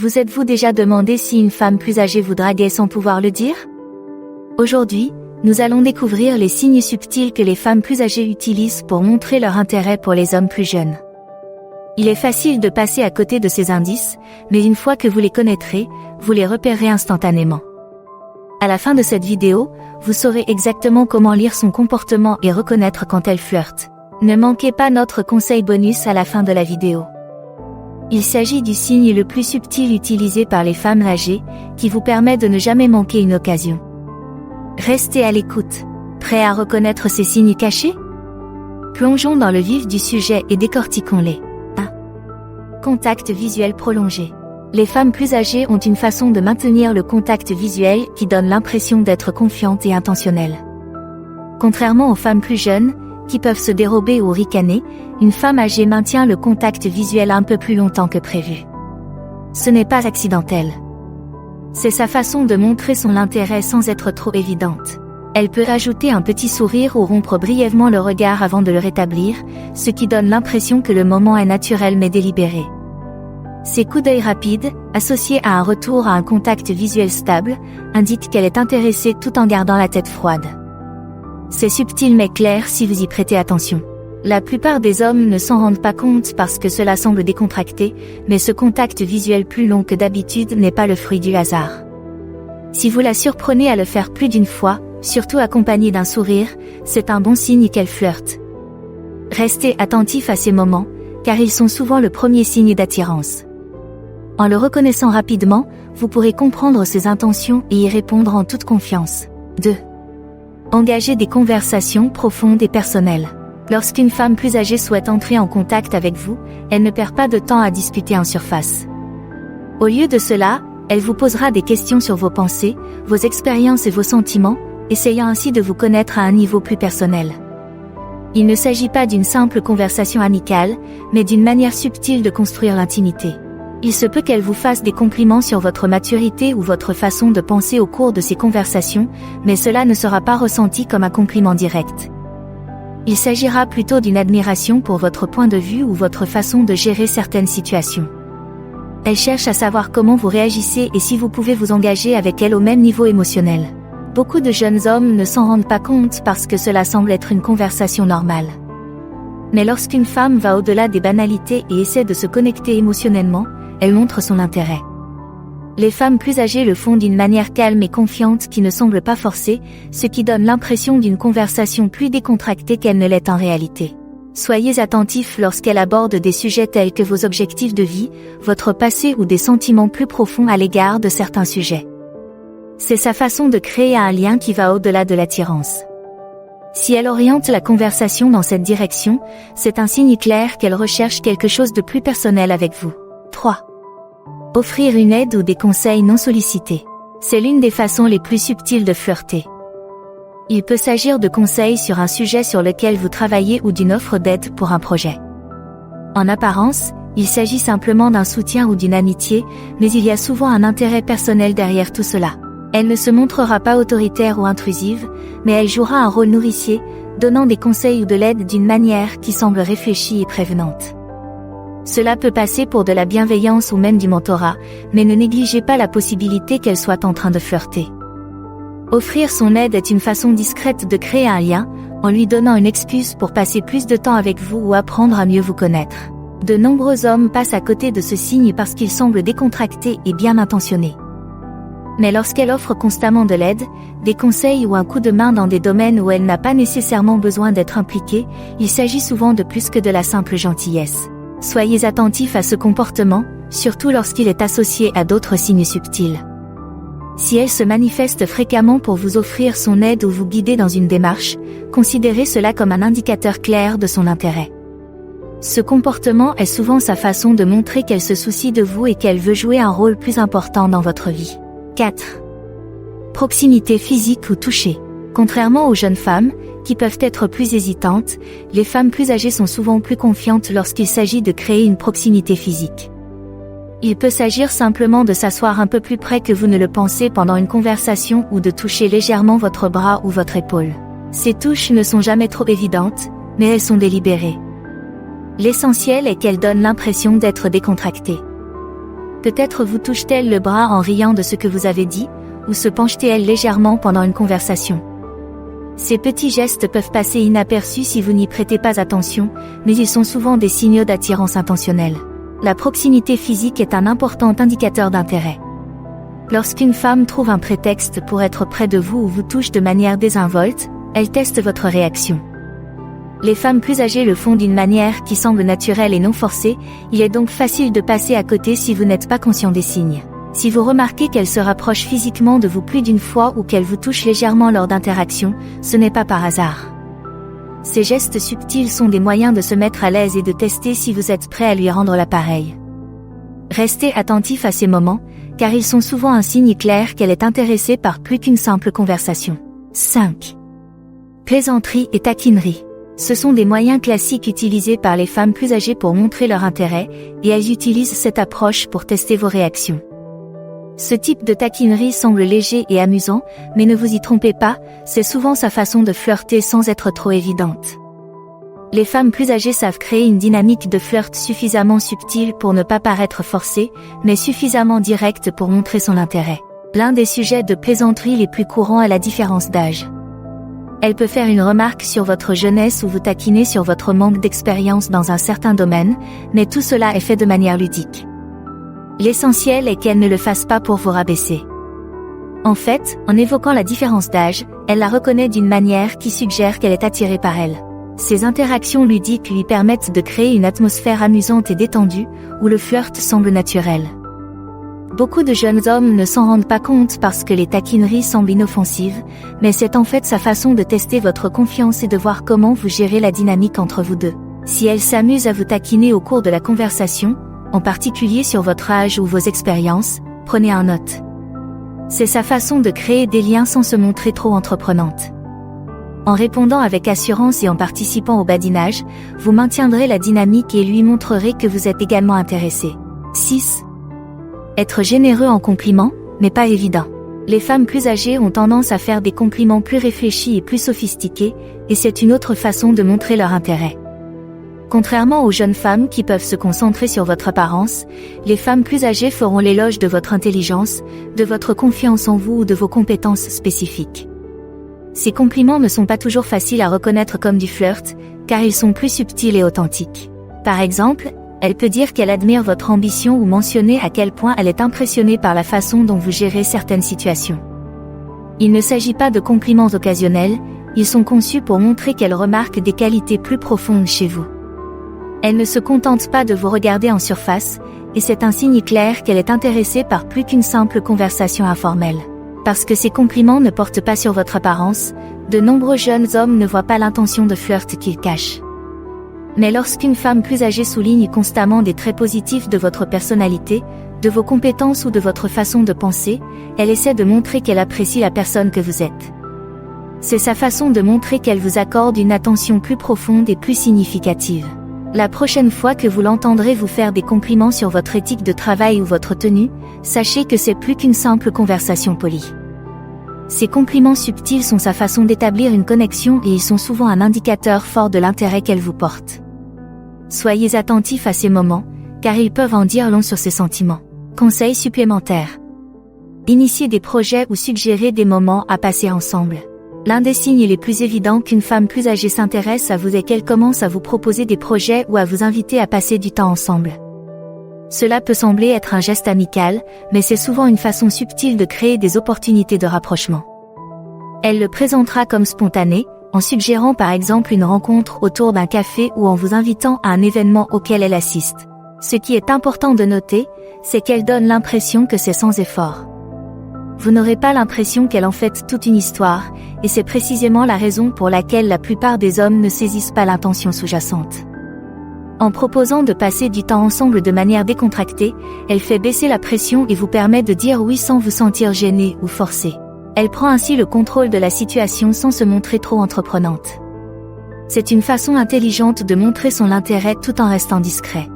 Vous êtes-vous déjà demandé si une femme plus âgée vous draguait sans pouvoir le dire? Aujourd'hui, nous allons découvrir les signes subtils que les femmes plus âgées utilisent pour montrer leur intérêt pour les hommes plus jeunes. Il est facile de passer à côté de ces indices, mais une fois que vous les connaîtrez, vous les repérerez instantanément. À la fin de cette vidéo, vous saurez exactement comment lire son comportement et reconnaître quand elle flirte. Ne manquez pas notre conseil bonus à la fin de la vidéo. Il s'agit du signe le plus subtil utilisé par les femmes âgées, qui vous permet de ne jamais manquer une occasion. Restez à l'écoute. Prêt à reconnaître ces signes cachés? Plongeons dans le vif du sujet et décortiquons-les. 1. Contact visuel prolongé. Les femmes plus âgées ont une façon de maintenir le contact visuel qui donne l'impression d'être confiantes et intentionnelles. Contrairement aux femmes plus jeunes, qui peuvent se dérober ou ricaner, une femme âgée maintient le contact visuel un peu plus longtemps que prévu. Ce n'est pas accidentel. C'est sa façon de montrer son intérêt sans être trop évidente. Elle peut rajouter un petit sourire ou rompre brièvement le regard avant de le rétablir, ce qui donne l'impression que le moment est naturel mais délibéré. Ces coups d'œil rapides, associés à un retour à un contact visuel stable, indiquent qu'elle est intéressée tout en gardant la tête froide. C'est subtil mais clair si vous y prêtez attention. La plupart des hommes ne s'en rendent pas compte parce que cela semble décontracté, mais ce contact visuel plus long que d'habitude n'est pas le fruit du hasard. Si vous la surprenez à le faire plus d'une fois, surtout accompagné d'un sourire, c'est un bon signe qu'elle flirte. Restez attentif à ces moments, car ils sont souvent le premier signe d'attirance. En le reconnaissant rapidement, vous pourrez comprendre ses intentions et y répondre en toute confiance. 2. Engager des conversations profondes et personnelles. Lorsqu'une femme plus âgée souhaite entrer en contact avec vous, elle ne perd pas de temps à discuter en surface. Au lieu de cela, elle vous posera des questions sur vos pensées, vos expériences et vos sentiments, essayant ainsi de vous connaître à un niveau plus personnel. Il ne s'agit pas d'une simple conversation amicale, mais d'une manière subtile de construire l'intimité. Il se peut qu'elle vous fasse des compliments sur votre maturité ou votre façon de penser au cours de ces conversations, mais cela ne sera pas ressenti comme un compliment direct. Il s'agira plutôt d'une admiration pour votre point de vue ou votre façon de gérer certaines situations. Elle cherche à savoir comment vous réagissez et si vous pouvez vous engager avec elle au même niveau émotionnel. Beaucoup de jeunes hommes ne s'en rendent pas compte parce que cela semble être une conversation normale. Mais lorsqu'une femme va au-delà des banalités et essaie de se connecter émotionnellement, elle montre son intérêt. Les femmes plus âgées le font d'une manière calme et confiante qui ne semble pas forcée, ce qui donne l'impression d'une conversation plus décontractée qu'elle ne l'est en réalité. Soyez attentifs lorsqu'elle aborde des sujets tels que vos objectifs de vie, votre passé ou des sentiments plus profonds à l'égard de certains sujets. C'est sa façon de créer un lien qui va au-delà de l'attirance. Si elle oriente la conversation dans cette direction, c'est un signe clair qu'elle recherche quelque chose de plus personnel avec vous. 3. Offrir une aide ou des conseils non sollicités. C'est l'une des façons les plus subtiles de flirter. Il peut s'agir de conseils sur un sujet sur lequel vous travaillez ou d'une offre d'aide pour un projet. En apparence, il s'agit simplement d'un soutien ou d'une amitié, mais il y a souvent un intérêt personnel derrière tout cela. Elle ne se montrera pas autoritaire ou intrusive, mais elle jouera un rôle nourricier, donnant des conseils ou de l'aide d'une manière qui semble réfléchie et prévenante. Cela peut passer pour de la bienveillance ou même du mentorat, mais ne négligez pas la possibilité qu'elle soit en train de flirter. Offrir son aide est une façon discrète de créer un lien, en lui donnant une excuse pour passer plus de temps avec vous ou apprendre à mieux vous connaître. De nombreux hommes passent à côté de ce signe parce qu'il semble décontracté et bien intentionné. Mais lorsqu'elle offre constamment de l'aide, des conseils ou un coup de main dans des domaines où elle n'a pas nécessairement besoin d'être impliquée, il s'agit souvent de plus que de la simple gentillesse. Soyez attentifs à ce comportement, surtout lorsqu'il est associé à d'autres signes subtils. Si elle se manifeste fréquemment pour vous offrir son aide ou vous guider dans une démarche, considérez cela comme un indicateur clair de son intérêt. Ce comportement est souvent sa façon de montrer qu'elle se soucie de vous et qu'elle veut jouer un rôle plus important dans votre vie. 4. Proximité physique ou toucher. Contrairement aux jeunes femmes, qui peuvent être plus hésitantes, les femmes plus âgées sont souvent plus confiantes lorsqu'il s'agit de créer une proximité physique. Il peut s'agir simplement de s'asseoir un peu plus près que vous ne le pensez pendant une conversation ou de toucher légèrement votre bras ou votre épaule. Ces touches ne sont jamais trop évidentes, mais elles sont délibérées. L'essentiel est qu'elles donnent l'impression d'être décontractées. Peut-être vous touche-t-elle le bras en riant de ce que vous avez dit, ou se penche-t-elle légèrement pendant une conversation. Ces petits gestes peuvent passer inaperçus si vous n'y prêtez pas attention, mais ils sont souvent des signaux d'attirance intentionnelle. La proximité physique est un important indicateur d'intérêt. Lorsqu'une femme trouve un prétexte pour être près de vous ou vous touche de manière désinvolte, elle teste votre réaction. Les femmes plus âgées le font d'une manière qui semble naturelle et non forcée, il est donc facile de passer à côté si vous n'êtes pas conscient des signes. Si vous remarquez qu'elle se rapproche physiquement de vous plus d'une fois ou qu'elle vous touche légèrement lors d'interactions, ce n'est pas par hasard. Ces gestes subtils sont des moyens de se mettre à l'aise et de tester si vous êtes prêt à lui rendre l'appareil. Restez attentif à ces moments, car ils sont souvent un signe clair qu'elle est intéressée par plus qu'une simple conversation. 5. Plaisanterie et taquinerie. Ce sont des moyens classiques utilisés par les femmes plus âgées pour montrer leur intérêt, et elles utilisent cette approche pour tester vos réactions. Ce type de taquinerie semble léger et amusant, mais ne vous y trompez pas, c'est souvent sa façon de flirter sans être trop évidente. Les femmes plus âgées savent créer une dynamique de flirt suffisamment subtile pour ne pas paraître forcée, mais suffisamment directe pour montrer son intérêt. L'un des sujets de plaisanterie les plus courants est la différence d'âge. Elle peut faire une remarque sur votre jeunesse ou vous taquiner sur votre manque d'expérience dans un certain domaine, mais tout cela est fait de manière ludique. L'essentiel est qu'elle ne le fasse pas pour vous rabaisser. En fait, en évoquant la différence d'âge, elle la reconnaît d'une manière qui suggère qu'elle est attirée par elle. Ces interactions ludiques lui permettent de créer une atmosphère amusante et détendue, où le flirt semble naturel. Beaucoup de jeunes hommes ne s'en rendent pas compte parce que les taquineries semblent inoffensives, mais c'est en fait sa façon de tester votre confiance et de voir comment vous gérez la dynamique entre vous deux. Si elle s'amuse à vous taquiner au cours de la conversation, en particulier sur votre âge ou vos expériences, prenez en note. C'est sa façon de créer des liens sans se montrer trop entreprenante. En répondant avec assurance et en participant au badinage, vous maintiendrez la dynamique et lui montrerez que vous êtes également intéressé. 6. Être généreux en compliments, mais pas évident. Les femmes plus âgées ont tendance à faire des compliments plus réfléchis et plus sophistiqués, et c'est une autre façon de montrer leur intérêt. Contrairement aux jeunes femmes qui peuvent se concentrer sur votre apparence, les femmes plus âgées feront l'éloge de votre intelligence, de votre confiance en vous ou de vos compétences spécifiques. Ces compliments ne sont pas toujours faciles à reconnaître comme du flirt, car ils sont plus subtils et authentiques. Par exemple, elle peut dire qu'elle admire votre ambition ou mentionner à quel point elle est impressionnée par la façon dont vous gérez certaines situations. Il ne s'agit pas de compliments occasionnels, ils sont conçus pour montrer qu'elle remarque des qualités plus profondes chez vous. Elle ne se contente pas de vous regarder en surface, et c'est un signe clair qu'elle est intéressée par plus qu'une simple conversation informelle. Parce que ces compliments ne portent pas sur votre apparence, de nombreux jeunes hommes ne voient pas l'intention de flirt qu'ils cachent. Mais lorsqu'une femme plus âgée souligne constamment des traits positifs de votre personnalité, de vos compétences ou de votre façon de penser, elle essaie de montrer qu'elle apprécie la personne que vous êtes. C'est sa façon de montrer qu'elle vous accorde une attention plus profonde et plus significative. La prochaine fois que vous l'entendrez vous faire des compliments sur votre éthique de travail ou votre tenue, sachez que c'est plus qu'une simple conversation polie. Ces compliments subtils sont sa façon d'établir une connexion et ils sont souvent un indicateur fort de l'intérêt qu'elle vous porte. Soyez attentifs à ces moments, car ils peuvent en dire long sur ses sentiments. Conseils supplémentaires. Initiez des projets ou suggérez des moments à passer ensemble. L'un des signes les plus évidents qu'une femme plus âgée s'intéresse à vous est qu'elle commence à vous proposer des projets ou à vous inviter à passer du temps ensemble. Cela peut sembler être un geste amical, mais c'est souvent une façon subtile de créer des opportunités de rapprochement. Elle le présentera comme spontané, en suggérant par exemple une rencontre autour d'un café ou en vous invitant à un événement auquel elle assiste. Ce qui est important de noter, c'est qu'elle donne l'impression que c'est sans effort. Vous n'aurez pas l'impression qu'elle en fait toute une histoire, et c'est précisément la raison pour laquelle la plupart des hommes ne saisissent pas l'intention sous-jacente. En proposant de passer du temps ensemble de manière décontractée, elle fait baisser la pression et vous permet de dire oui sans vous sentir gêné ou forcé. Elle prend ainsi le contrôle de la situation sans se montrer trop entreprenante. C'est une façon intelligente de montrer son intérêt tout en restant discret.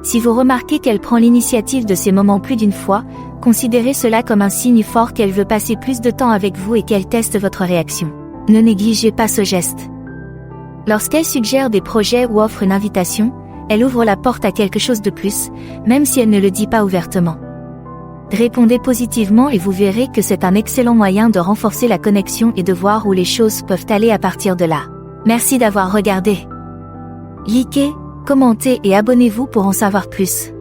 Si vous remarquez qu'elle prend l'initiative de ces moments plus d'une fois, considérez cela comme un signe fort qu'elle veut passer plus de temps avec vous et qu'elle teste votre réaction. Ne négligez pas ce geste. Lorsqu'elle suggère des projets ou offre une invitation, elle ouvre la porte à quelque chose de plus, même si elle ne le dit pas ouvertement. Répondez positivement et vous verrez que c'est un excellent moyen de renforcer la connexion et de voir où les choses peuvent aller à partir de là. Merci d'avoir regardé. Likez, commentez et abonnez-vous pour en savoir plus.